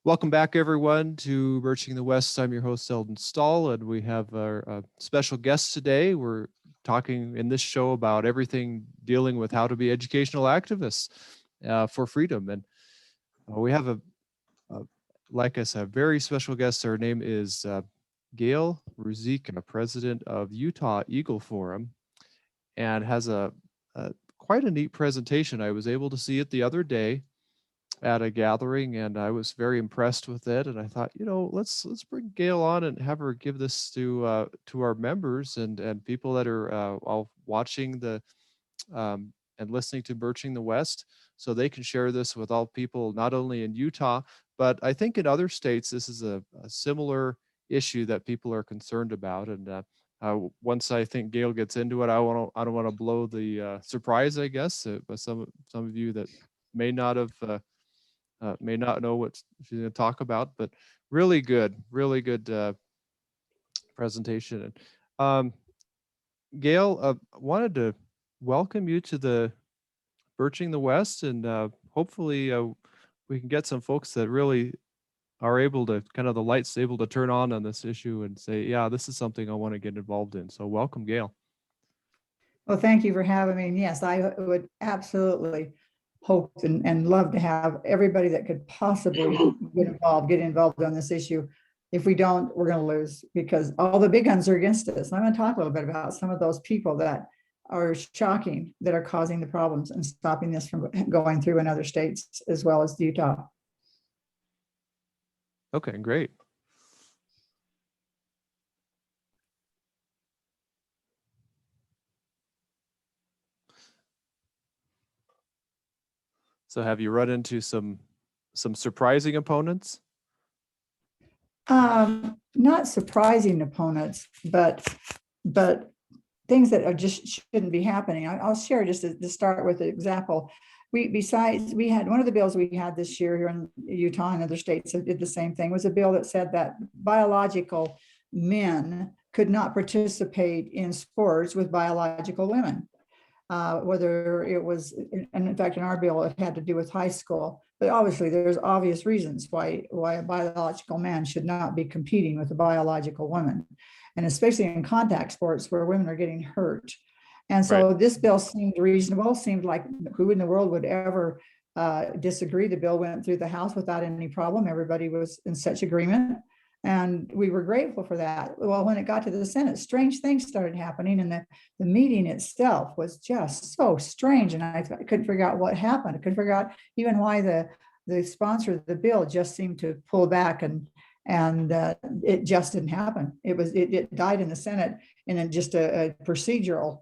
Welcome back, everyone, to Birching the West. I'm your host, Eldon Stahl, and we have our special guest today. We're talking in this show about everything dealing with how to be educational activists for freedom. And we have like I said, a very special guest. Her name is Gayle Ruzicka, president of Utah Eagle Forum, and has quite a neat presentation. I was able to see it the other day at a gathering, and I was very impressed with it. And I thought, let's bring Gayle on and have her give this to our members and people that are all watching and listening to Birching the West, so they can share this with all people, not only in Utah, but I think in other states. This is a similar issue that people are concerned about. And once I think Gayle gets into it, I don't want to blow the surprise, I guess, but some of you that may not know what she's going to talk about, but really good presentation. And Gayle, wanted to welcome you to the Birching the West, and hopefully we can get some folks that really are able to the lights able to turn on this issue and say, yeah, this is something I want to get involved in. So welcome, Gayle. Well, thank you for having me. And yes, I would absolutely hope and love to have everybody that could possibly get involved on this issue. If we don't, we're going to lose, because all the big guns are against us. And I'm going to talk a little bit about some of those people that are shocking, that are causing the problems and stopping this from going through in other states as well as Utah. Okay, great. So have you run into some surprising opponents? Not surprising opponents, but things that are just shouldn't be happening. I'll share just to start with an example. We had one of the bills we had this year here in Utah and other states that did the same thing, was a bill that said that biological men could not participate in sports with biological women. Whether it was, and in fact, in our bill, it had to do with high school, but obviously there's obvious reasons why a biological man should not be competing with a biological woman, and especially in contact sports where women are getting hurt. And so this bill seemed reasonable, seemed like who in the world would ever disagree. The bill went through the House without any problem. Everybody was in such agreement, and we were grateful for that. Well, when it got to the Senate, strange things started happening, and the meeting itself was just so strange, and I couldn't figure out what happened. I couldn't figure out even why the sponsor of the bill just seemed to pull back, and it just didn't happen. It died in the Senate in just a procedural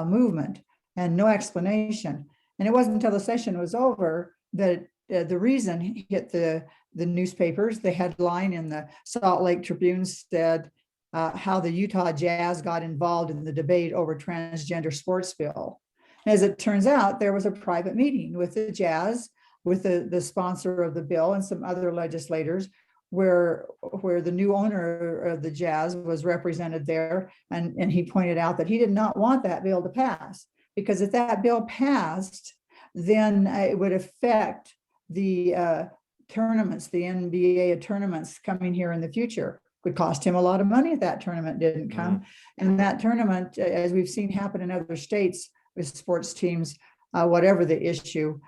movement and no explanation. And it wasn't until the session was over that the reason hit the newspapers. The headline in the Salt Lake Tribune said how the Utah Jazz got involved in the debate over transgender sports bill. And as it turns out, there was a private meeting with the Jazz, with the sponsor of the bill and some other legislators, where the new owner of the Jazz was represented there. And he pointed out that he did not want that bill to pass, because if that bill passed, then it would affect the tournaments, the NBA tournaments coming here in the future. Would cost him a lot of money if that tournament didn't come. And that tournament, as we've seen happen in other states with sports teams, whatever the issue,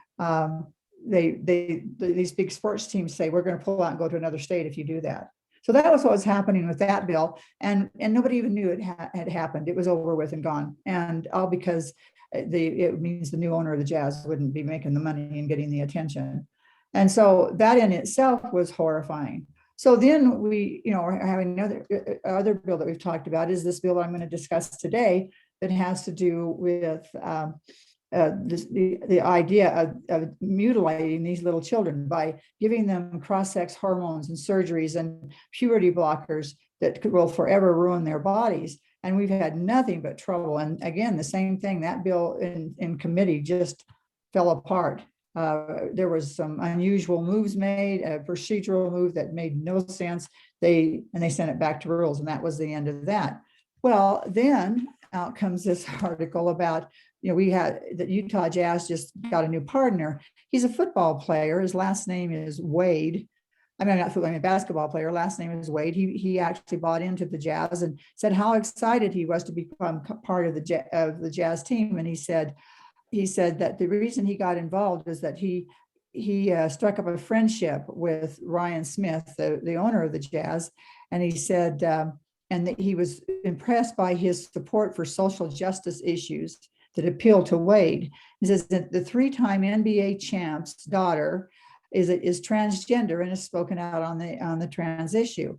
these big sports teams say, we're going to pull out and go to another state if you do that. So that was what was happening with that bill. And nobody even knew it had happened. It was over with and gone. And all because it means the new owner of the Jazz wouldn't be making the money and getting the attention. And so that in itself was horrifying. So then we, are having other bill that we've talked about is this bill that I'm going to discuss today that has to do with the idea of mutilating these little children by giving them cross-sex hormones and surgeries and puberty blockers that will forever ruin their bodies. And we've had nothing but trouble. And again, the same thing, that bill in committee just fell apart. There was some unusual moves made, a procedural move that made no sense. They sent it back to rules, and that was the end of that. Well, then out comes this article about, we had the Utah Jazz just got a new partner. He's a football player. His last name is Wade. I mean, not football, I mean, basketball player, last name is Wade. He actually bought into the Jazz and said how excited he was to become part of the Jazz team. And he said that the reason he got involved is that he struck up a friendship with Ryan Smith, the owner of the Jazz. And he said, and that he was impressed by his support for social justice issues that appeal to Wade. He says that the 3-time NBA champ's daughter is transgender and has spoken out on the trans issue.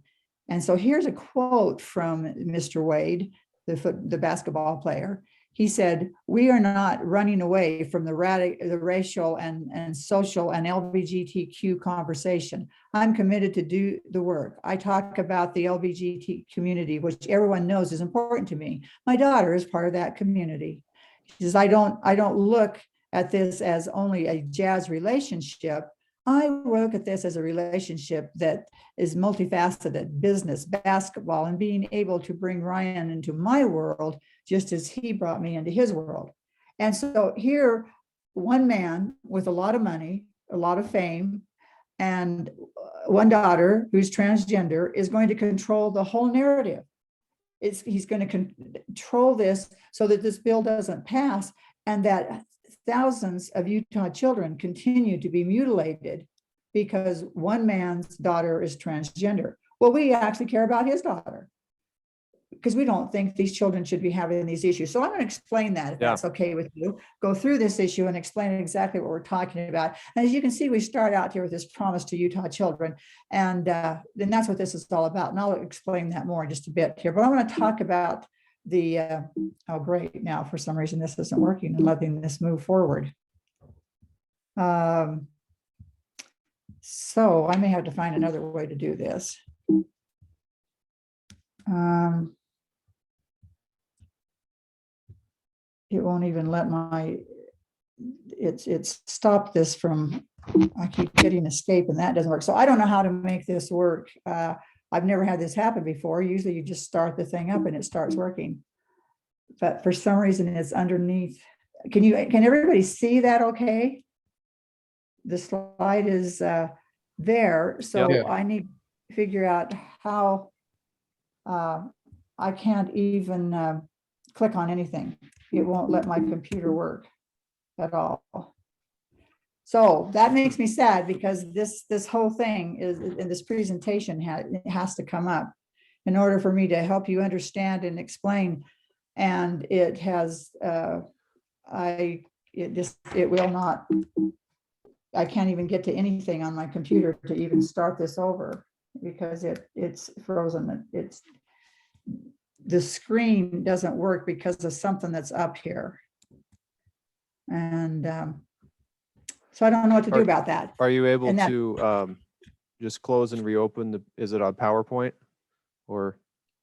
And so here's a quote from Mr. Wade, the basketball player. He said, "We are not running away from the racial and social and LGBTQ conversation. I'm committed to do the work. I talk about the LGBT community, which everyone knows is important to me. My daughter is part of that community." He says, I don't look at this as only a Jazz relationship. I look at this as a relationship that is multifaceted, business, basketball, and being able to bring Ryan into my world just as he brought me into his world. And so here, one man with a lot of money, a lot of fame, and one daughter who's transgender is going to control the whole narrative. He's going to control this so that this bill doesn't pass and that thousands of Utah children continue to be mutilated because one man's daughter is transgender. Well, we actually care about his daughter because we don't think these children should be having these issues. So I'm going to explain that, if that's okay with you. Go through this issue and explain exactly what we're talking about. And as you can see, we start out here with this promise to Utah children. And then that's what this is all about. And I'll explain that more in just a bit here. But I'm going to talk about the, oh, great. Now, for some reason, this isn't working and letting this move forward. So I may have to find another way to do this. It won't even let it's stopped this from, I keep hitting escape and that doesn't work. So I don't know how to make this work. I've never had this happen before. Usually you just start the thing up and it starts working. But for some reason it's underneath. Can everybody see that okay? The slide is there. So yeah. I need to figure out how I can't even click on anything. It won't let my computer work at all. So that makes me sad because this whole thing is in this presentation has to come up in order for me to help you understand and explain. And it has it will not, I can't even get to anything on my computer to even start this over because it's frozen. The screen doesn't work because of something that's up here. And so I don't know what to do about that. Are you able to just close and reopen is it on PowerPoint or?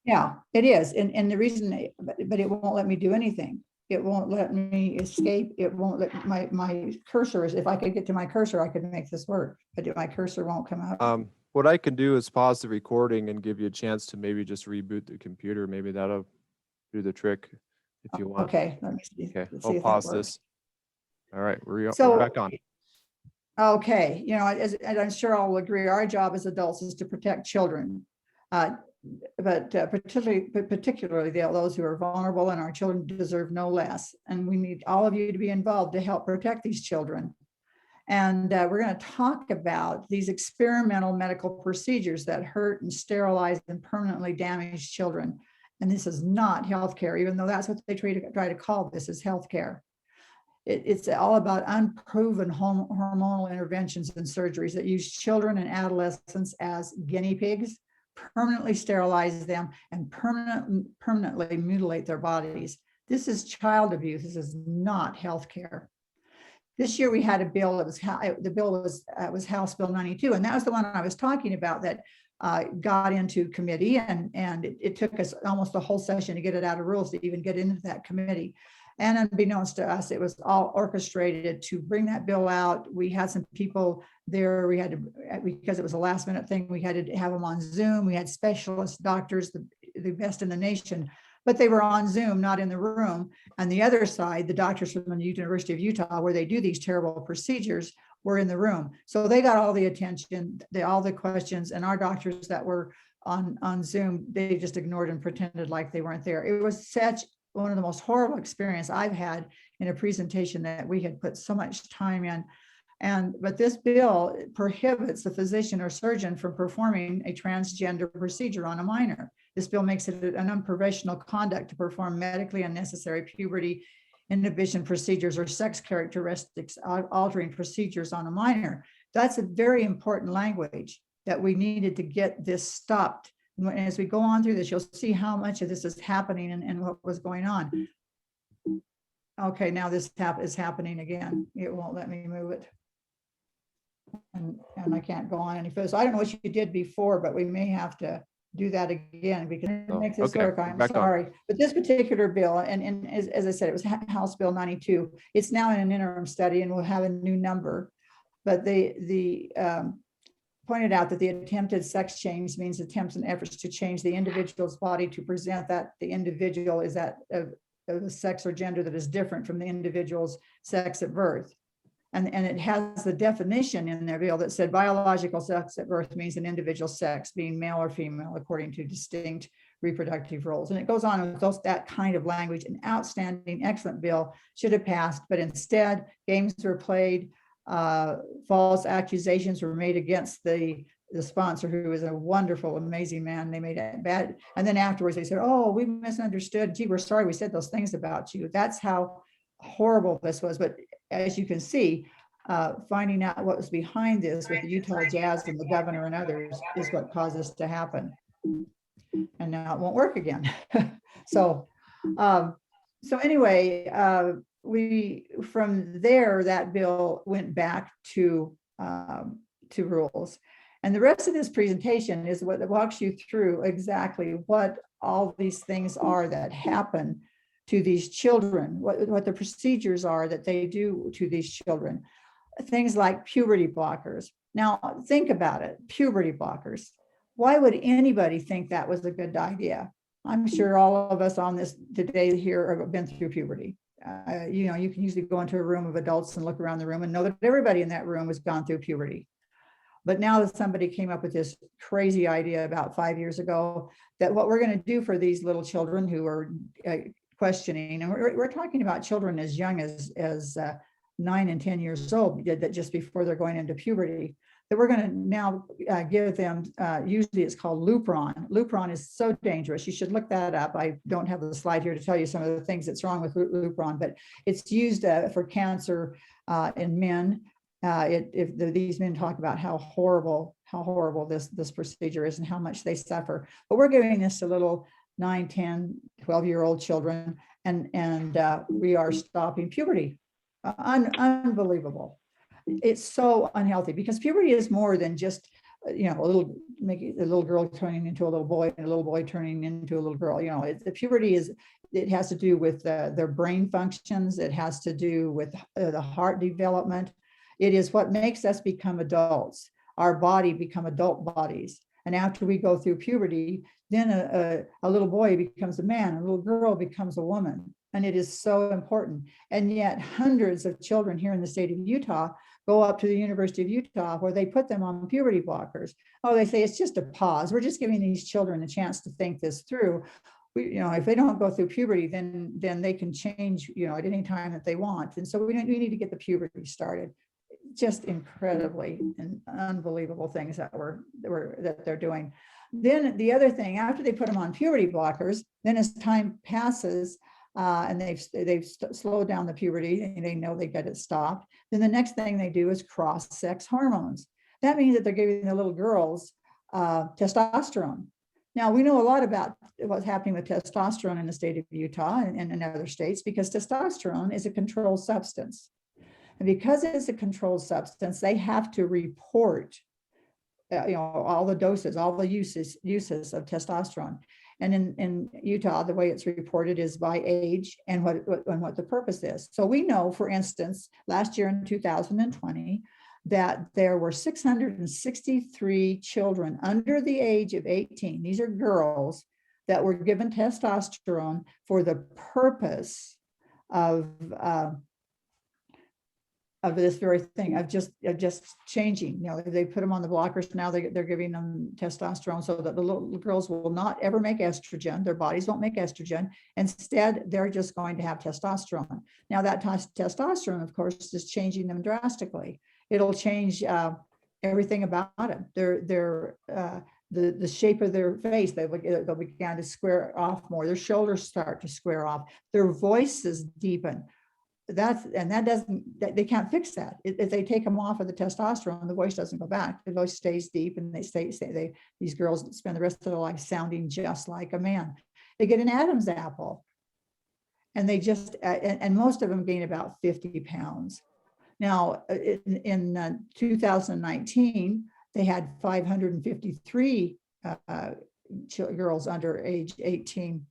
Yeah, it is. And the reason, but it won't let me do anything. It won't let me escape. It won't let my cursor is, if I could get to my cursor, I could make this work, but my cursor won't come up. What I can do is pause the recording and give you a chance to maybe just reboot the computer. Maybe that'll do the trick if you want. Okay, let me see. Okay, I'll pause this. All right, we're back on. Okay, as I'm sure I'll agree, our job as adults is to protect children, but particularly those who are vulnerable, and our children deserve no less. And we need all of you to be involved to help protect these children. And we're going to talk about these experimental medical procedures that hurt and sterilize and permanently damage children. And this is not healthcare, even though that's what they try to call this, is healthcare. It's all about unproven hormonal interventions and surgeries that use children and adolescents as guinea pigs, permanently sterilize them, and permanently mutilate their bodies. This is child abuse. This is not healthcare. This year we had a bill that was House Bill 92, and that was the one I was talking about that got into committee, and it took us almost a whole session to get it out of rules to even get into that committee. And unbeknownst to us, it was all orchestrated to bring that bill out. We had some people there. We had to, because it was a last minute thing, we had to have them on Zoom. We had specialist doctors, the best in the nation, but they were on Zoom, not in the room. And the other side, the doctors from the University of Utah, where they do these terrible procedures, were in the room. So they got all the attention, all the questions, and our doctors that were on Zoom, they just ignored and pretended like they weren't there. It was such one of the most horrible experience I've had in a presentation that we had put so much time in. But this bill prohibits the physician or surgeon from performing a transgender procedure on a minor. This bill makes it an unprofessional conduct to perform medically unnecessary puberty inhibition procedures or sex characteristics altering procedures on a minor. That's a very important language that we needed to get this stopped. And as we go on through this, you'll see how much of this is happening and what was going on. Okay, now this is happening again. It won't let me move it. And I can't go on any further. So I don't know what you did before, but we may have to do that again because it makes this work. I'm sorry. But this particular bill, and as I said, it was House Bill 92. It's now in an interim study and will have a new number. But they pointed out that the attempted sex change means attempts and efforts to change the individual's body to present that the individual is that of the sex or gender that is different from the individual's sex at birth. And it has the definition in their bill that said biological sex at birth means an individual sex being male or female according to distinct reproductive roles. And it goes on with that kind of language. An outstanding, excellent bill should have passed, but instead games were played, false accusations were made against the sponsor, who is a wonderful, amazing man. They made it bad. And then afterwards they said, oh, we misunderstood. Gee, we're sorry we said those things about you. That's how horrible this was. But as you can see, finding out what was behind this with the Utah Jazz and the governor and others is what caused this to happen. And now it won't work again. So anyway, we from there, that bill went back to rules. And the rest of this presentation is what walks you through exactly what all these things are that happen to these children, what the procedures are that they do to these children. Things like puberty blockers. Now, think about it, puberty blockers. Why would anybody think that was a good idea? I'm sure all of us on this today here have been through puberty. You can usually go into a room of adults and look around the room and know that everybody in that room has gone through puberty. But now that somebody came up with this crazy idea about 5 years ago, that what we're going to do for these little children who are questioning, and we're talking about children as young as 9 and 10 years old, that just before they're going into puberty, that we're going to now give them, usually it's called Lupron. Lupron is so dangerous. You should look that up. I don't have the slide here to tell you some of the things that's wrong with Lupron, but it's used for cancer in men. These men talk about how horrible this procedure is and how much they suffer. But we're giving this to little 9, 10, 12-year-old children, and we are stopping puberty. Unbelievable. It's so unhealthy because puberty is more than just a little girl turning into a little boy and a little boy turning into a little girl. The puberty it has to do with their brain functions. It has to do with the heart development. It is what makes us become adults. Our body become adult bodies. And after we go through puberty, then a little boy becomes a man, a little girl becomes a woman. And it is so important. And yet hundreds of children here in the state of Utah go up to the University of Utah where they put them on puberty blockers. Oh, they say it's just a pause. We're just giving these children a chance to think this through. If they don't go through puberty, then they can change, at any time that they want. And so we need to get the puberty started. Just incredibly and unbelievable things that they're doing. Then the other thing, after they put them on puberty blockers, then as time passes and they've slowed down the puberty and they know they get it stopped, then the next thing they do is cross-sex hormones. That means that they're giving the little girls testosterone. Now, we know a lot about what's happening with testosterone in the state of Utah and in other states because testosterone is a controlled substance. And because it's a controlled substance, they have to report, all the doses, all the uses of testosterone. And in Utah, the way it's reported is by age and what the purpose is. So we know, for instance, last year in 2020, that there were 663 children under the age of 18. These are girls that were given testosterone for the purpose of of this very thing of just changing. They put them on the blockers. Now they're giving them testosterone so that the little girls will not ever make estrogen. Their bodies won't make estrogen. Instead, they're just going to have testosterone. Now that testosterone, of course, is changing them drastically. It'll change everything about them. The shape of their face, they'll begin to square off more. Their shoulders start to square off. Their voices deepen. They can't fix that. If they take them off of the testosterone, the voice doesn't go back. The voice stays deep, and these girls spend the rest of their life sounding just like a man. They get an Adam's apple, and and most of them gain about 50 pounds. Now, in 2019, they had 553 girls under age 18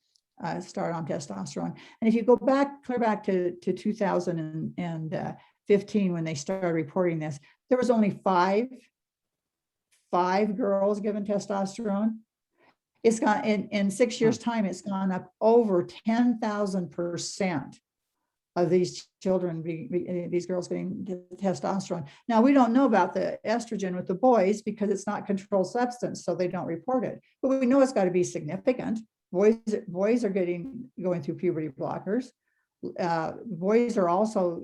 start on testosterone. And if you go clear back to 2015, when they started reporting this, there was only five girls given testosterone. It's gone in 6 years' time, it's gone up over 10,000% of these children, these girls getting testosterone. Now, we don't know about the estrogen with the boys because it's not controlled substance, so they don't report it. But we know it's got to be significant. Boys are going through puberty blockers. Boys are also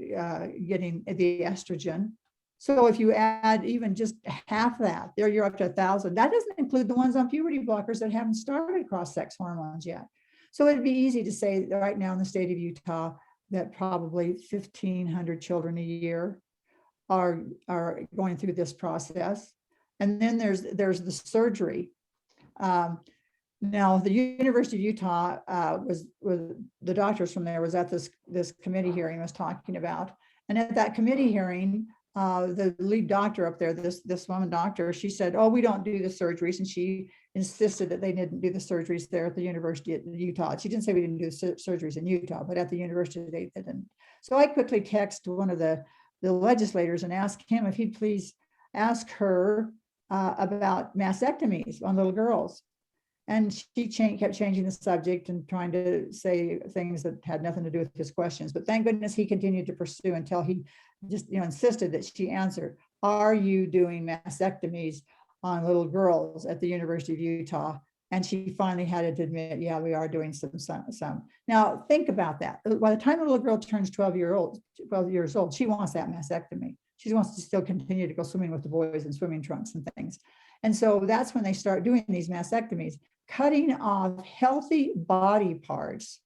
getting the estrogen. So if you add even just half that, you're up to 1,000. That doesn't include the ones on puberty blockers that haven't started cross-sex hormones yet. So it'd be easy to say that right now in the state of Utah that probably 1,500 children a year are going through this process. And then there's the surgery. Now, the University of Utah was the doctors from there was at this committee hearing I was talking about. And at that committee hearing, the lead doctor up there, this woman doctor, she said, "Oh, we don't do the surgeries." And she insisted that they didn't do the surgeries there at the University of Utah. She didn't say we didn't do surgeries in Utah, but at the university they didn't. So I quickly texted one of the legislators and asked him if he'd please ask her about mastectomies on little girls. And she kept changing the subject and trying to say things that had nothing to do with his questions. But thank goodness he continued to pursue until he just insisted that she answer, "Are you doing mastectomies on little girls at the University of Utah?" And she finally had to admit, "Yeah, we are doing some." Now think about that. By the time a little girl turns 12 years old, she wants that mastectomy. She wants to still continue to go swimming with the boys in swimming trunks and things. And so that's when they start doing these mastectomies, cutting off healthy body parts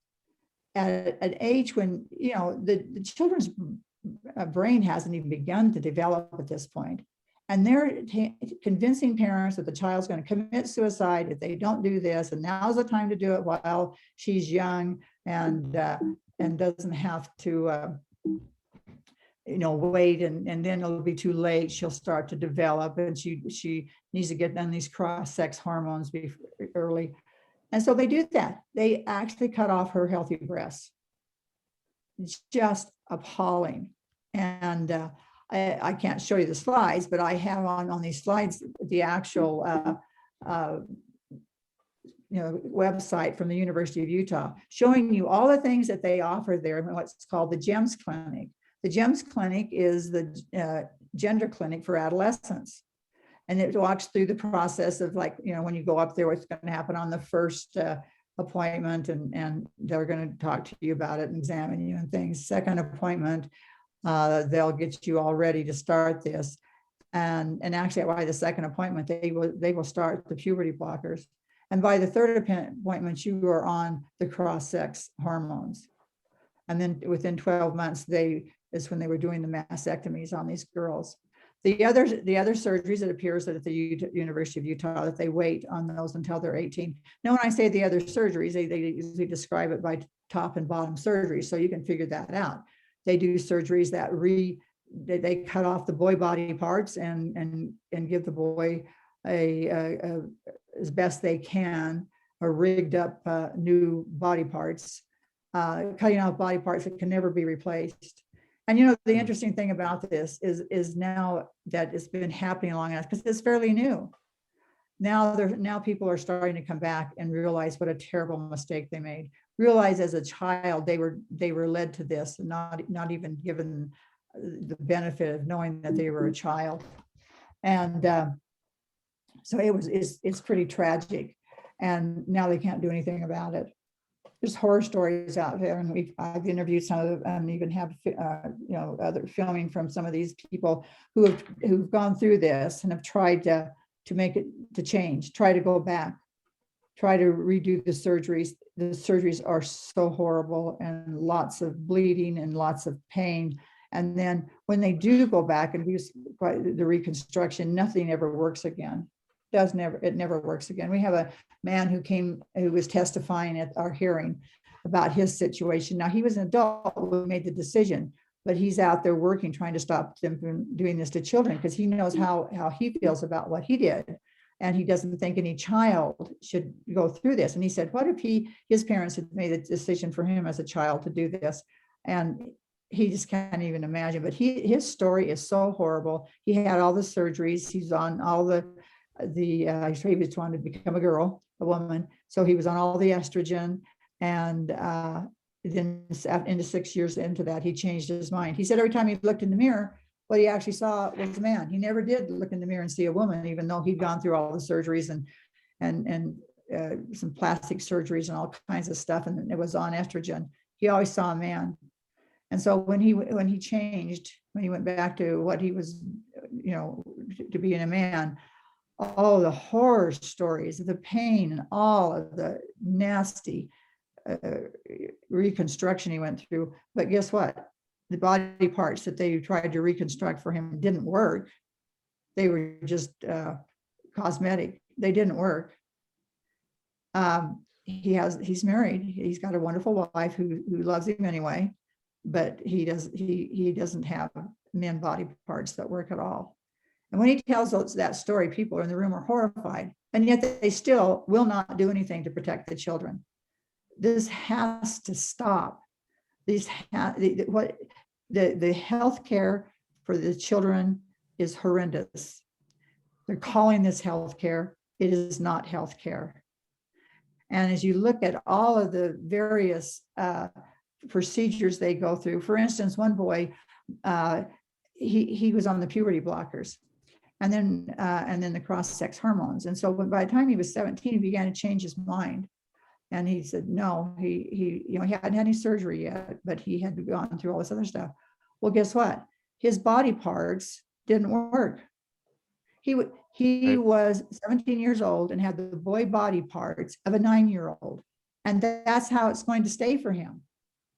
at an age when, the children's brain hasn't even begun to develop at this point. And they're convincing parents that the child's going to commit suicide if they don't do this. And now's the time to do it while she's young and doesn't have to, wait, and then it'll be too late. She'll start to develop, and she needs to get on these cross-sex hormones early. And so they do that. They actually cut off her healthy breasts. It's just appalling. And I can't show you the slides, but I have on these slides the actual website from the University of Utah, showing you all the things that they offer there in what's called the GEMS Clinic. The GEMS Clinic is the gender clinic for adolescents. And it walks through the process of, like, when you go up there, what's going to happen on the first appointment, and they're going to talk to you about it and examine you and things. Second appointment, they'll get you all ready to start this. And actually by the second appointment, they will start the puberty blockers. And by the third appointment, you are on the cross-sex hormones. And then within 12 months, is when they were doing the mastectomies on these girls. The other surgeries, it appears that at the University of Utah, that they wait on those until they're 18. Now, when I say the other surgeries, they usually describe it by top and bottom surgery, so you can figure that out. They do surgeries that they cut off the boy body parts and give the boy as best they can a rigged up new body parts, cutting off body parts that can never be replaced. And the interesting thing about this is now that it's been happening long enough, because it's fairly new. Now people are starting to come back and realize what a terrible mistake they made. Realize as a child they were led to this, and not even given the benefit of knowing that they were a child. And so it's pretty tragic. And now they can't do anything about it. There's horror stories out there, and I've interviewed some of them, and even have other filming from some of these people who've gone through this and have tried to make it to change, try to go back, try to redo the surgeries. The surgeries are so horrible, and lots of bleeding and lots of pain. And then when they do go back and do the reconstruction, nothing ever works again. It never works again. We have a man who was testifying at our hearing about his situation. Now, he was an adult who made the decision, but he's out there working, trying to stop them from doing this to children, because he knows how he feels about what he did. And he doesn't think any child should go through this. And he said, what if his parents had made a decision for him as a child to do this? And he just can't even imagine. But his story is so horrible. He had all the surgeries. He's on all he was trying to become a woman. So he was on all the estrogen, and then into 6 years into that, he changed his mind. He said every time he looked in the mirror, what he actually saw was a man. He never did look in the mirror and see a woman, even though he'd gone through all the surgeries and some plastic surgeries and all kinds of stuff, and it was on estrogen. He always saw a man. And so when he changed, when he went back to what he was, to being a man, all the horror stories, the pain, and all of the nasty reconstruction he went through. But guess what? The body parts that they tried to reconstruct for him didn't work. They were just cosmetic. They didn't work. He's married. He's got a wonderful wife who loves him anyway, but he doesn't have men body parts that work at all. And when he tells that story, people in the room are horrified, and yet they still will not do anything to protect the children. This has to stop. The health care for the children is horrendous. They're calling this health care. It is not health care. And as you look at all of the various procedures they go through, for instance, one boy, he was on the puberty blockers, and then the cross-sex hormones. And so by the time he was 17, he began to change his mind. And he said, no, he hadn't had any surgery yet, but he had gone through all this other stuff. Well, guess what? His body parts didn't work. He was 17 years old and had the boy body parts of a 9-year-old. And that's how it's going to stay for him.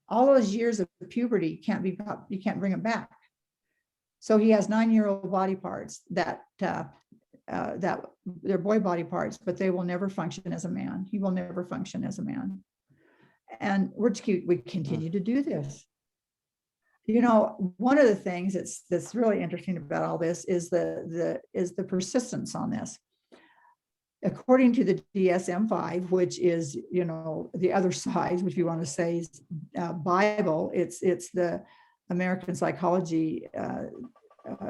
All those years of puberty you can't bring him back. So he has 9-year-old body parts that they're boy body parts, but they will never function as a man. He will never function as a man. And we continue to do this. One of the things that's really interesting about all this is the persistence on this. According to the DSM-5, which is the other side, which you want to say is Bible, it's the American Psychology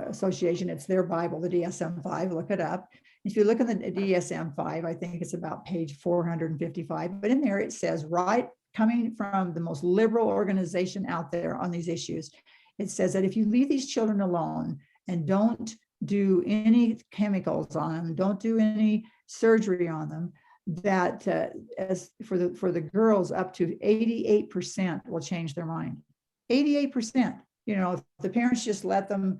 Association. It's their Bible, the DSM-5. Look it up. If you look in the DSM-5, I think it's about page 455. But in there it says, right, coming from the most liberal organization out there on these issues, it says that if you leave these children alone and don't do any chemicals on them, don't do any surgery on them, that as for the girls, up to 88% will change their mind. 88%. If the parents just let them,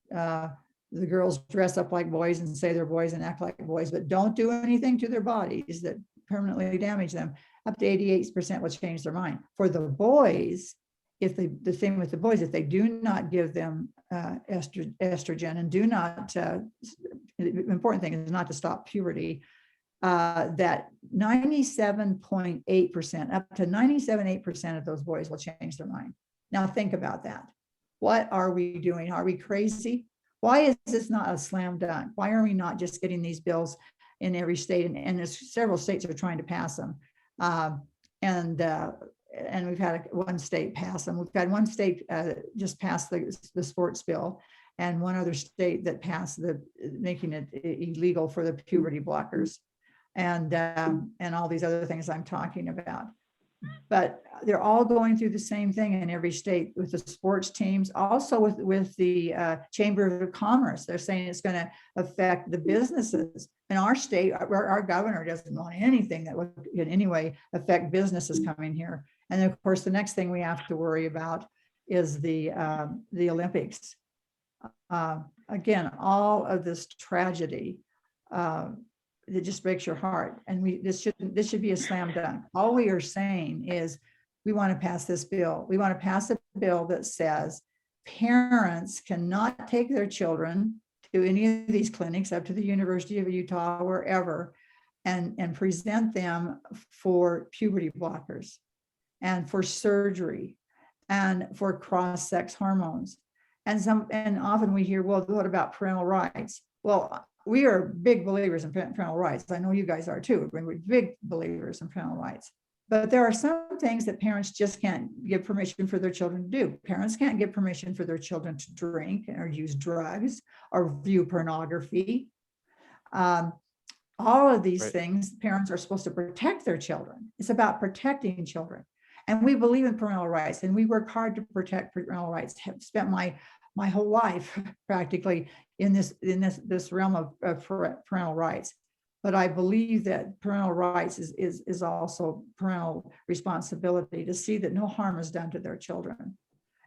the girls dress up like boys and say they're boys and act like boys, but don't do anything to their bodies that permanently damage them, up to 88% will change their mind. For the boys, the same with the boys, if they do not give them estrogen and do not, the important thing is not to stop puberty, that 97.8%, up to 97.8% of those boys will change their mind. Now think about that. What are we doing? Are we crazy? Why is this not a slam dunk? Why are we not just getting these bills in every state? And there's several states are trying to pass them. And we've had one state pass them. We've had one state just pass the sports bill, and one other state that passed making it illegal for the puberty blockers, and all these other things I'm talking about. but they're all going through the same thing in every state with the sports teams, also with the Chamber of Commerce. They're saying it's going to affect the businesses. In our state, our governor doesn't want anything that would in any way affect businesses coming here. And of course, the next thing we have to worry about is the Olympics. Again, all of this tragedy, it just breaks your heart. And this should be a slam dunk. All we are saying is we want to pass this bill. We want to pass a bill that says parents cannot take their children to any of these clinics up to the University of Utah, wherever, and present them for puberty blockers and for surgery and for cross-sex hormones. And often we hear, well, what about parental rights? Well, we are big believers in parental rights. I know you guys are too. We're big believers in parental rights. But there are some things that parents just can't give permission for their children to do. Parents can't give permission for their children to drink or use drugs or view pornography. All of these things, parents are supposed to protect their children. It's about protecting children. And we believe in parental rights, and we work hard to protect parental rights. Have spent my whole life practically in this realm of parental rights. But I believe that parental rights is also parental responsibility to see that no harm is done to their children.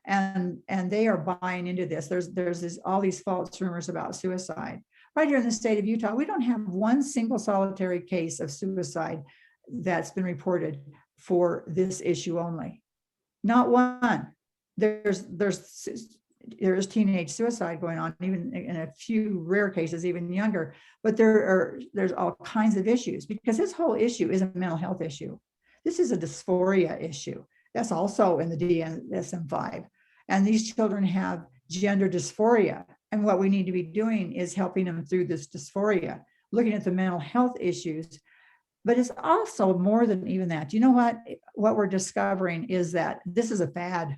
And they are buying into this. There's all these false rumors about suicide. Right here in the state of Utah, we don't have one single solitary case of suicide that's been reported for this issue only. Not one. There's teenage suicide going on, even in a few rare cases, even younger. But there's all kinds of issues, because this whole issue is a mental health issue. This is a dysphoria issue. That's also in the DSM-5. And these children have gender dysphoria. And what we need to be doing is helping them through this dysphoria, looking at the mental health issues. But it's also more than even that. You know what? What we're discovering is that this is a fad,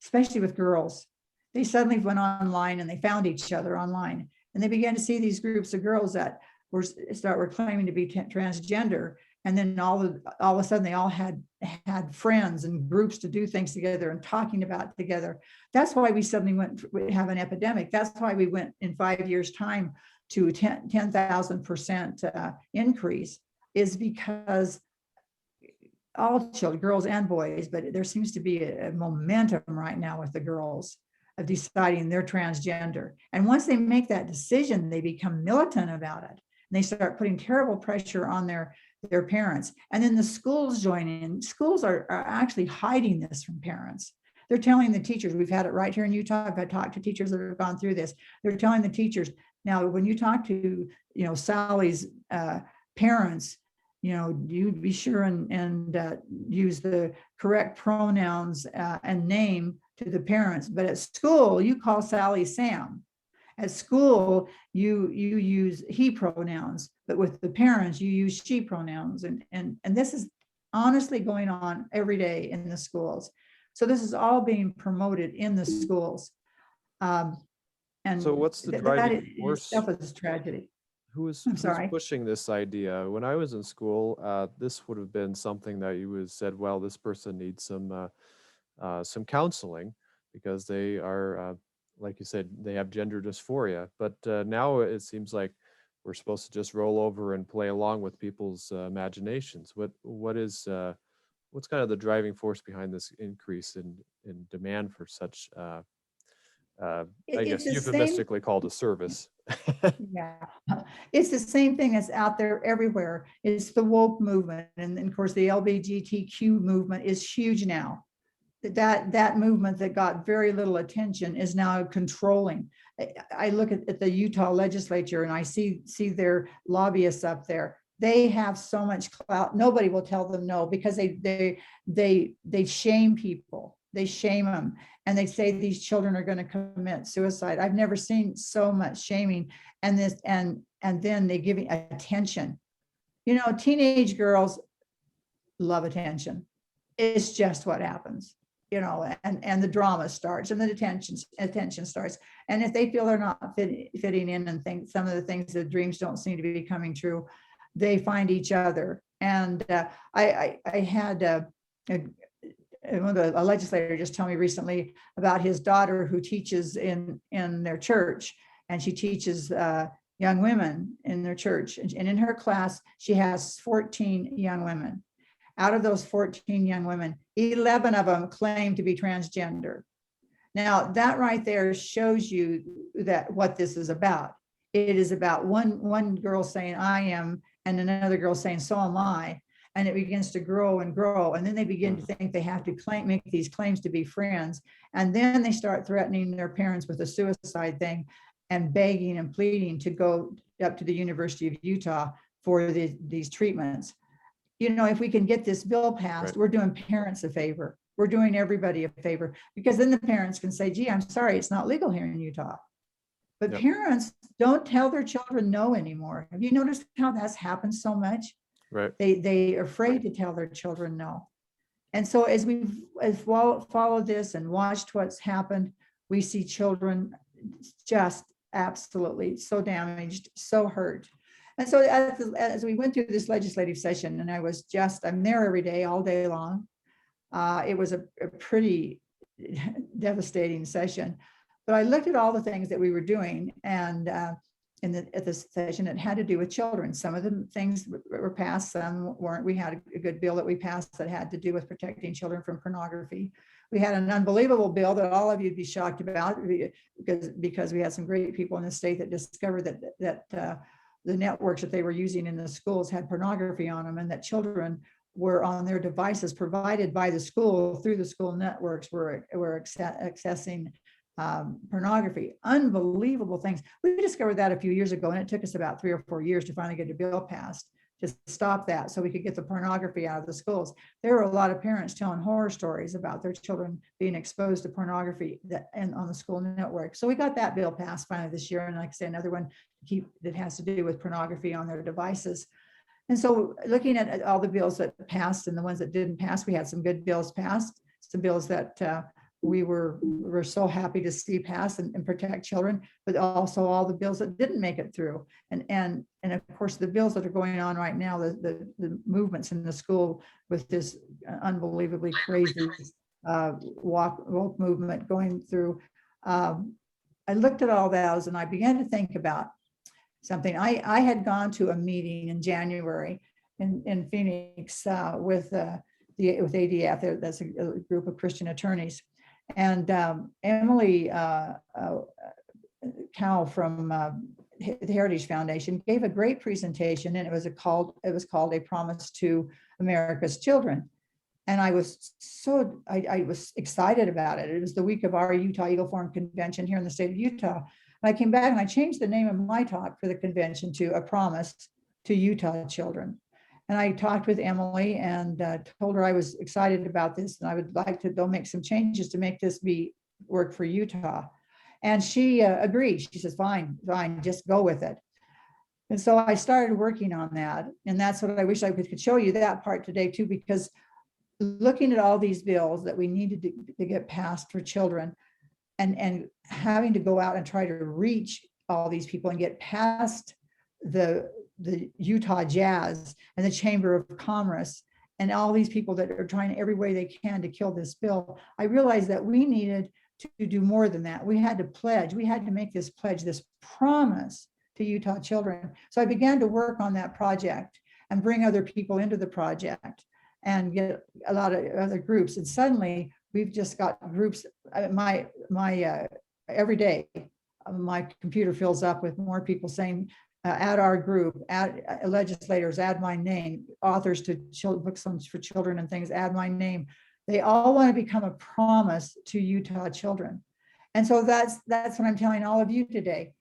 especially with girls. They suddenly went online and they found each other online. And they began to see these groups of girls that were claiming to be transgender. And then all of a sudden they all had friends and groups to do things together and talking about it together. That's why we suddenly have an epidemic. That's why we went in 5 years' time to 10,000% increase, is because all children, girls and boys, but there seems to be a momentum right now with the girls of deciding they're transgender. And once they make that decision, they become militant about it. And they start putting terrible pressure on their parents. And then the schools join in. Schools are actually hiding this from parents. They're telling the teachers, we've had it right here in Utah. I've talked to teachers that have gone through this. They're telling the teachers, now, when you talk to, Sally's parents, you be sure and use the correct pronouns and name to the parents. But at school, you call Sally Sam. At school, you use he pronouns, but with the parents, you use she pronouns. And this is honestly going on every day in the schools. So this is all being promoted in the schools. And so what's the driving force? Stuff is tragedy. Who's sorry. pushing this idea? When I was in school, this would have been something that you would have said, well, this person needs some counseling, because they are, like you said, they have gender dysphoria. But now it seems like we're supposed to just roll over and play along with people's imaginations. What's kind of the driving force behind this increase in demand for such I guess euphemistically called a service? Yeah, it's the same thing that's out there everywhere. It's the woke movement, and of course the LGBTQ movement is huge now. That movement that got very little attention is now controlling. I look at the Utah Legislature and I see their lobbyists up there. They have so much clout. Nobody will tell them no, because they shame people. They shame them, and they say these children are going to commit suicide. I've never seen so much shaming, and then they give attention. Teenage girls love attention. It's just what happens, and the drama starts, and the attention starts. And if they feel they're not fitting in and think some of the things, the dreams don't seem to be coming true, they find each other. And I had a legislator just tell me recently about his daughter who teaches in their church, and she teaches young women in their church. And in her class, she has 14 young women. Out of those 14 young women, 11 of them claim to be transgender. Now, that right there shows you that what this is about. It is about one girl saying, I am, and another girl saying, so am I. And it begins to grow and grow. And then they begin to think they have to make these claims to be friends. And then they start threatening their parents with a suicide thing and begging and pleading to go up to the University of Utah for these treatments. You know, if we can get this bill passed, we're doing parents a favor. We're doing everybody a favor, because then the parents can say, gee, I'm sorry, it's not legal here in Utah. But parents don't tell their children no anymore. Have you noticed how that's happened so much? Right. They are afraid to tell their children no. And so as we've followed this and watched what's happened, we see children just absolutely so damaged, so hurt. And so as we went through this legislative session, and I'm there every day, all day long. It was a pretty devastating session, but I looked at all the things that we were doing, and at this session, it had to do with children. Some of the things were passed, some weren't. We had a good bill that we passed that had to do with protecting children from pornography. We had an unbelievable bill that all of you'd be shocked about, because we had some great people in the state that discovered that the networks that they were using in the schools had pornography on them, and that children were on their devices provided by the school through the school networks were accessing pornography. Unbelievable things. We discovered that a few years ago, and it took us about 3 or 4 years to finally get a bill passed to stop that, so we could get the pornography out of the schools. There were a lot of parents telling horror stories about their children being exposed to pornography on the school network. So we got that bill passed finally this year, and like I say, another one that has to do with pornography on their devices. And so looking at all the bills that passed and the ones that didn't pass, we had some good bills passed, some bills that we were so happy to see pass and protect children, but also all the bills that didn't make it through. And of course, the bills that are going on right now, the movements in the school with this unbelievably crazy woke movement going through. I looked at all those and I began to think about something. I had gone to a meeting in January in Phoenix with ADF. That's a group of Christian attorneys. And Emily Cowell from the Heritage Foundation gave a great presentation, and it was called A Promise to America's Children. And I was excited about it. It was the week of our Utah Eagle Forum convention here in the state of Utah. And I came back and I changed the name of my talk for the convention to A Promise to Utah Children. And I talked with Emily and told her I was excited about this, and I would like to go make some changes to make this work for Utah. And she agreed. She says, fine, just go with it. And so I started working on that. And that's what I wish I could show you that part today too, because looking at all these bills that we needed to get passed for children, and having to go out and try to reach all these people and get past the Utah Jazz and the Chamber of Commerce and all these people that are trying every way they can to kill this bill, I realized that we needed to do more than that. We had to make this pledge, this promise to Utah children. So I began to work on that project and bring other people into the project and get a lot of other groups. And suddenly we've just got groups. Every day, my computer fills up with more people saying, add our group, add legislators, add my name, authors to books for children and things, add my name. They all want to become a promise to Utah children. And so that's what I'm telling all of you today.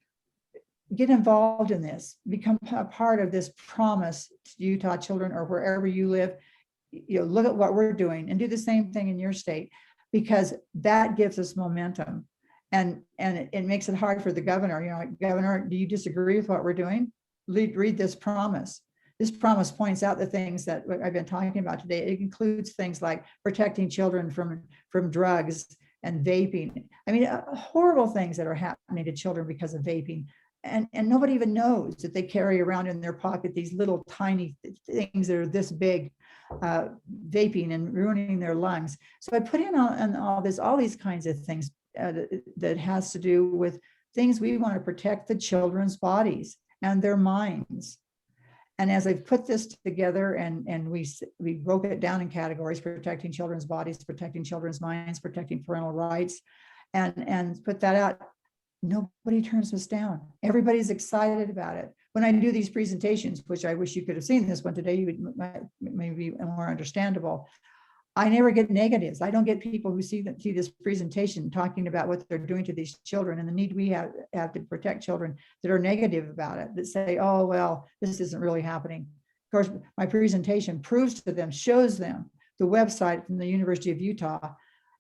Get involved in this, become a part of this promise to Utah children, or wherever you live. Look at what we're doing and do the same thing in your state, because that gives us momentum. And it makes it hard for the governor. Governor, do you disagree with what we're doing? Read this promise. This promise points out the things that I've been talking about today. It includes things like protecting children from drugs and vaping. I mean, horrible things that are happening to children because of vaping. and nobody even knows that they carry around in their pocket these little tiny things that are this big, vaping and ruining their lungs. So I put in all these kinds of things that has to do with things we want to protect the children's bodies and their minds. And as I've put this together, and we broke it down in categories: protecting children's bodies, protecting children's minds, protecting parental rights, and put that out. Nobody turns us down. Everybody's excited about it. When I do these presentations, which I wish you could have seen this one today, you would maybe more understandable. I never get negatives. I don't get people who see this presentation talking about what they're doing to these children and the need we have to protect children that are negative about it, that say, oh, well, this isn't really happening. Of course, my presentation proves to them, shows them the website from the University of Utah,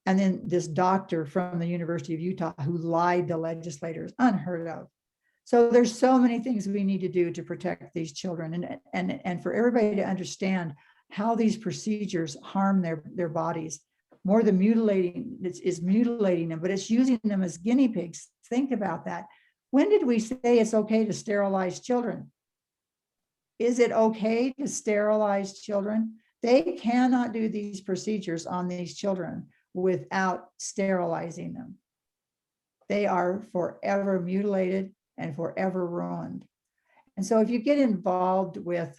and then this doctor from the University of Utah who lied to legislators, unheard of. So there's so many things we need to do to protect these children, and for everybody to understand how these procedures harm their bodies. More than mutilating, it's mutilating them, but it's using them as guinea pigs. Think about that. When did we say it's okay to sterilize children? Is it okay to sterilize children? They cannot do these procedures on these children without sterilizing them. They are forever mutilated and forever ruined. And so if you get involved with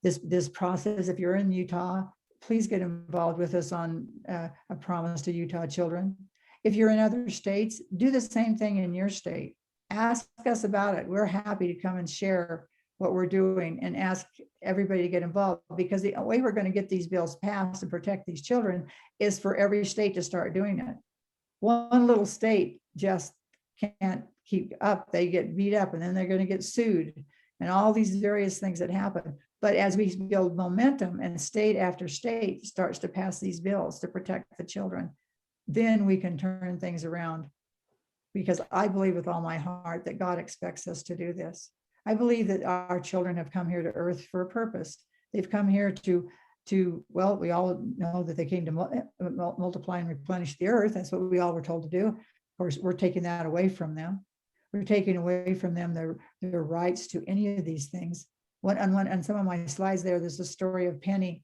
this process, if you're in Utah, please get involved with us on a promise to Utah children. If you're in other states, do the same thing in your state. Ask us about it. We're happy to come and share what we're doing and ask everybody to get involved, because the way we're going to get these bills passed and protect these children is for every state to start doing it. One little state just can't keep up. They get beat up and then they're going to get sued and all these various things that happen. But as we build momentum and state after state starts to pass these bills to protect the children, then we can turn things around. Because I believe with all my heart that God expects us to do this. I believe that our children have come here to earth for a purpose. They've come here to well, we all know that they came to multiply and replenish the earth. That's what we all were told to do. Of course, we're taking that away from them. We're taking away from them their rights to any of these things. On some of my slides there's a story of Penny.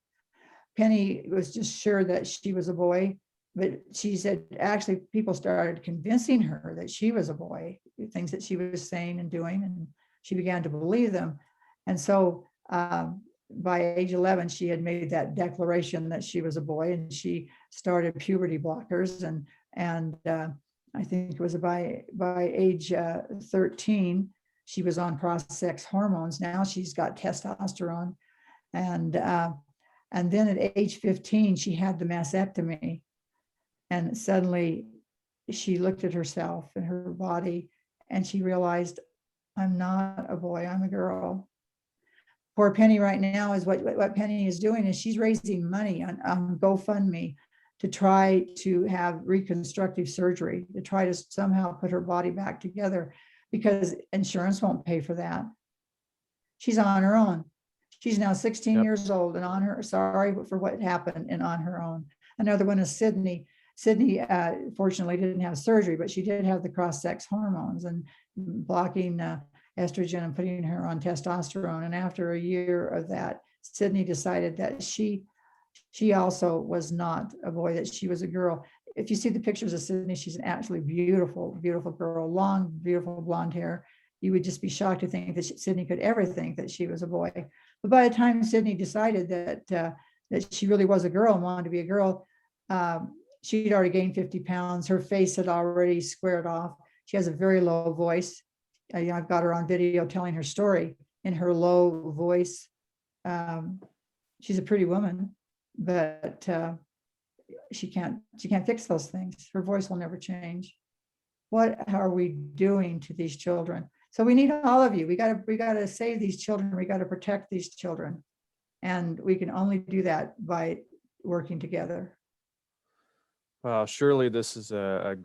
Penny was just sure that she was a boy, but she said actually people started convincing her that she was a boy, things that she was saying and doing, and she began to believe them. And so by age 11, she had made that declaration that she was a boy, and she started puberty blockers. And I think it was by age 13, she was on cross-sex hormones. Now she's got testosterone. And then at age 15, she had the mastectomy. And suddenly she looked at herself and her body, and she realized, I'm not a boy, I'm a girl. Poor Penny right now is what Penny is doing is she's raising money on GoFundMe to try to have reconstructive surgery, to try to somehow put her body back together, because insurance won't pay for that. She's on her own. She's now 16 years old and on her, sorry for what happened, and on her own. Another one is Sydney. Sydney, fortunately, didn't have surgery, but she did have the cross-sex hormones and blocking estrogen and putting her on testosterone. And after a year of that, Sydney decided that she also was not a boy, that she was a girl. If you see the pictures of Sydney, she's an absolutely beautiful, beautiful girl, long, beautiful blonde hair. You would just be shocked to think that Sydney could ever think that she was a boy. But by the time Sydney decided that she really was a girl and wanted to be a girl, she'd already gained 50 pounds. Her face had already squared off. She has a very low voice. I've got her on video telling her story in her low voice. She's a pretty woman, but she can't fix those things. Her voice will never change. What are we doing to these children? So we need all of you. We got to save these children. We got to protect these children, and we can only do that by working together. Surely this is a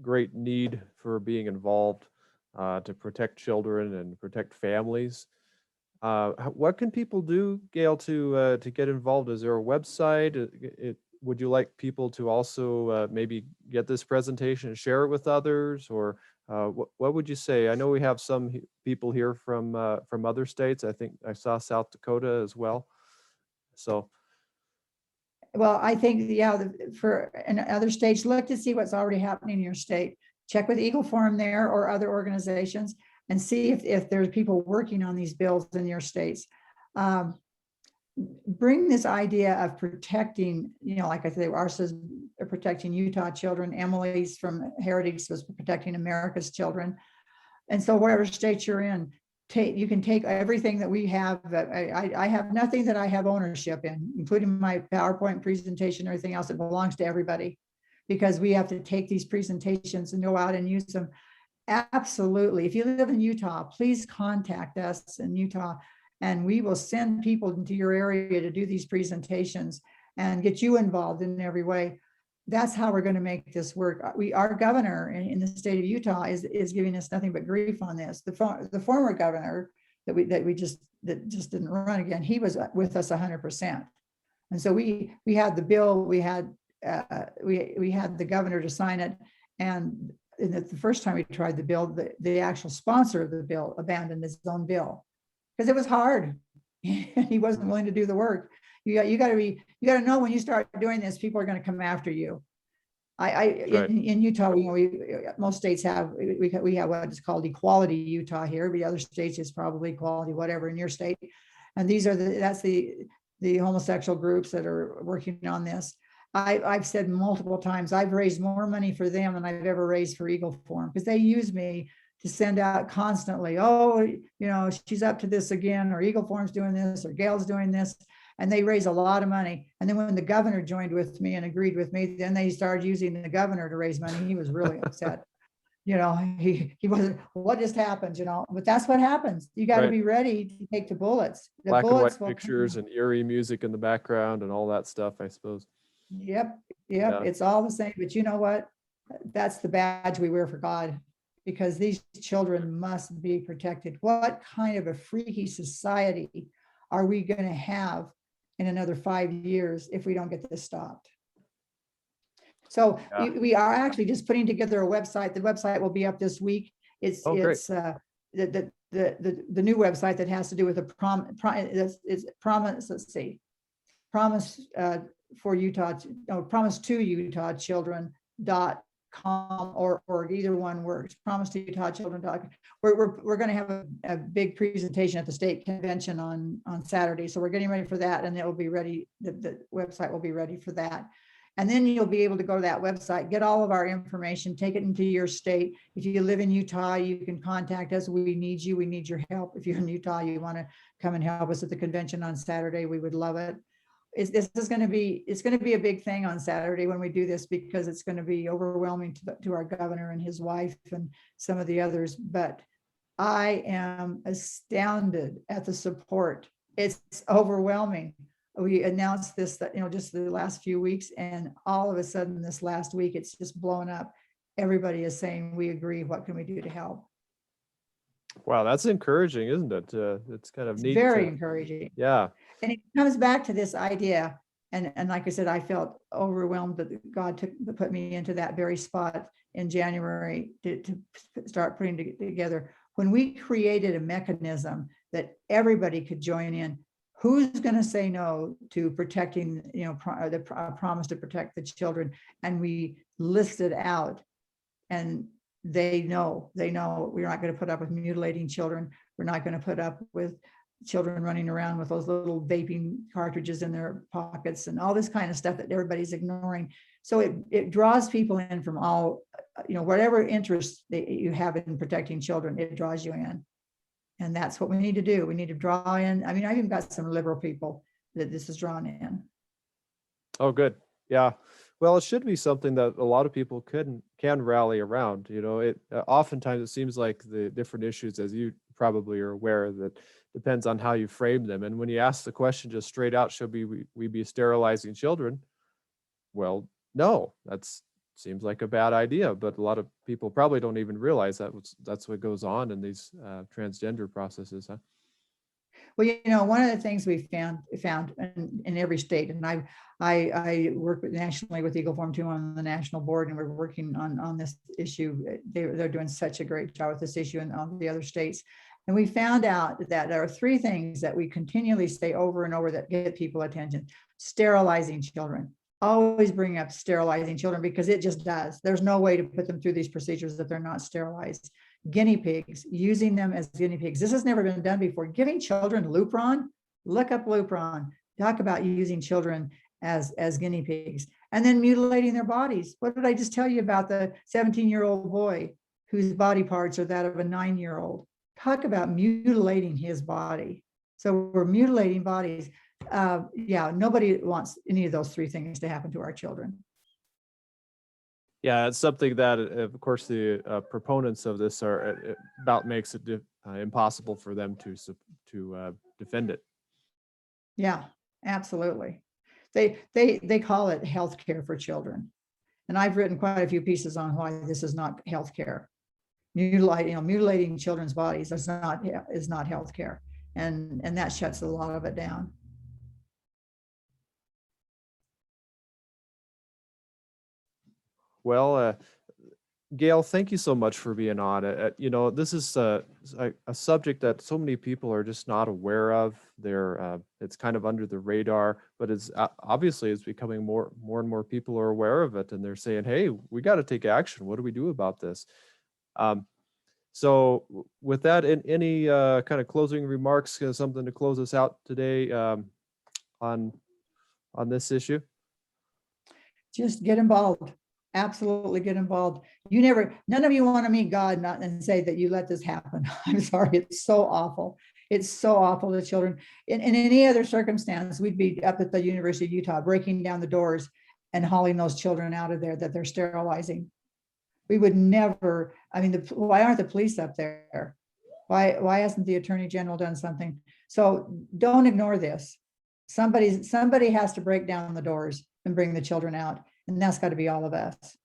great need for being involved to protect children and protect families. What can people do, Gayle, to get involved? Is there a website? Would you like people to also maybe get this presentation and share it with others, or What would you say? I know we have some people here from other states. I think I saw South Dakota as well. So Well, I think, yeah, for in other states, look to see what's already happening in your state. Check with Eagle Forum there or other organizations and see if there's people working on these bills in your states. Bring this idea of protecting, like I said, ours is protecting Utah children. Emily's from Heritage was protecting America's children. And so wherever state you're in, you can take everything that we have. I have nothing that I have ownership in, including my PowerPoint presentation, everything else. It belongs to everybody, because we have to take these presentations and go out and use them. Absolutely. If you live in Utah, please contact us in Utah, and we will send people into your area to do these presentations and get you involved in every way. That's how we're going to make this work. Our governor in the state of Utah is giving us nothing but grief on this. The former governor that just didn't run again, he was with us 100%. And so we had the bill, we had the governor to sign it, and the first time we tried the bill, the actual sponsor of the bill abandoned his own bill because it was hard. He wasn't willing to do the work. You got to know when you start doing this, people are going to come after you. Right. In Utah, most states have we have what is called Equality Utah here. The other states is probably Equality whatever in your state, and that's the homosexual groups that are working on this. I've said multiple times, I've raised more money for them than I've ever raised for Eagle Forum, because they use me to send out constantly, oh, she's up to this again, or Eagle Forum's doing this, or Gayle's doing this. And they raise a lot of money. And then when the governor joined with me and agreed with me, then they started using the governor to raise money. He was really upset. He wasn't, what just happened, but that's what happens. You got to be ready to take the bullets. The Black bullets and white pictures and eerie music in the background and all that stuff, I suppose. Yep. Yeah. It's all the same. But you know what? That's the badge we wear for God, because these children must be protected. What kind of a freaky society are we going to have in another 5 years if we don't get this stopped? So we are actually just putting together a website. The website will be up this week. It's the new website that has to do with the promise. Let's see, promise for Utah, promise to Utah children.com or either one works. Promise to Utah children.com. We're going to have a big presentation at the state convention on Saturday. So we're getting ready for that, and it will be ready. The website will be ready for that. And then you'll be able to go to that website, get all of our information, take it into your state. If you live in Utah, you can contact us. We need you. We need your help. If you're in Utah, you want to come and help us at the convention on Saturday, we would love it. It's going to be a big thing on Saturday when we do this, because it's going to be overwhelming to our governor and his wife and some of the others. But I am astounded at the support. It's overwhelming. We announced this, just the last few weeks, and all of a sudden this last week, it's just blown up. Everybody is saying, we agree. What can we do to help? Wow, that's encouraging, isn't it? It's kind of neat. Very encouraging. Yeah. And it comes back to this idea. And like I said, I felt overwhelmed that God put me into that very spot in January to start putting together. When we created a mechanism that everybody could join in, who's going to say no to protecting, the promise to protect the children? And we listed out, and they know we're not going to put up with mutilating children. We're not going to put up with children running around with those little vaping cartridges in their pockets and all this kind of stuff that everybody's ignoring. So it draws people in from all, whatever interest that you have in protecting children, it draws you in. And that's what we need to do. We need to draw in. I mean, I've even got some liberal people that this is drawn in. Oh, good. Yeah. Well, it should be something that a lot of people can rally around. It oftentimes it seems like the different issues, as you probably are aware, that depends on how you frame them. And when you ask the question just straight out, should we be sterilizing children? Well, no, seems like a bad idea, but a lot of people probably don't even realize that's what goes on in these transgender processes, huh? Well, one of the things we found in every state, and I work nationally with Eagle Forum 2 on the national board, and we're working on this issue. They're doing such a great job with this issue in all the other states. And we found out that there are three things that we continually say over and over that get people attention. Sterilizing children. Always bring up sterilizing children because it just does. There's no way to put them through these procedures that they're not sterilized. Guinea pigs, using them as guinea pigs. This has never been done before. Giving children Lupron, look up Lupron. Talk about using children as guinea pigs. And then mutilating their bodies. What did I just tell you about the 17-year-old boy whose body parts are that of a 9-year-old? Talk about mutilating his body. So we're mutilating bodies. Yeah, nobody wants any of those three things to happen to our children. Yeah, it's something that, of course, the proponents of this are about makes it impossible for them to defend it. Yeah, absolutely. They call it healthcare for children, and I've written quite a few pieces on why this is not healthcare. Mutilating children's bodies is not healthcare, and that shuts a lot of it down. Well, Gayle, thank you so much for being on. This is a subject that so many people are just not aware of. It's kind of under the radar, but it's obviously it's becoming more and more people are aware of it, and they're saying, "Hey, we got to take action. What do we do about this?" So, with that, any kind of closing remarks, something to close us out today on this issue? Just get involved. Absolutely get involved. None of you want to meet God and say that you let this happen. I'm sorry. It's so awful. It's so awful to children. In any other circumstance, we'd be up at the University of Utah, breaking down the doors and hauling those children out of there that they're sterilizing. We would never, why aren't the police up there? Why hasn't the Attorney General done something? So don't ignore this. Somebody has to break down the doors and bring the children out. And that's got to be all of us.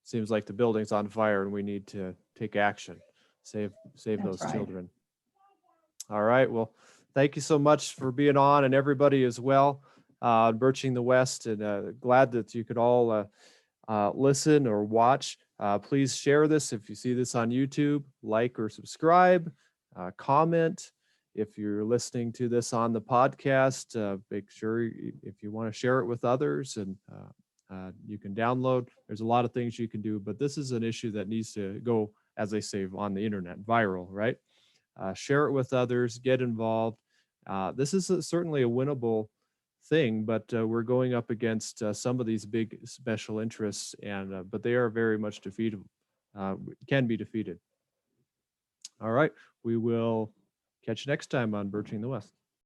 Seems like the building's on fire and we need to take action, save those right. children. All right. Well, thank you so much for being on, and everybody as well, Birching the West, and glad that you could all listen or watch. Please share this if you see this on YouTube, like or subscribe, comment. If you're listening to this on the podcast, make sure if you want to share it with others, and you can download. There's a lot of things you can do, but this is an issue that needs to go, as they say on the internet, viral, right? Share it with others, get involved. This is certainly a winnable thing, but we're going up against some of these big special interests, and but they are very much defeatable, can be defeated. All right, we will catch you next time on Birching the West.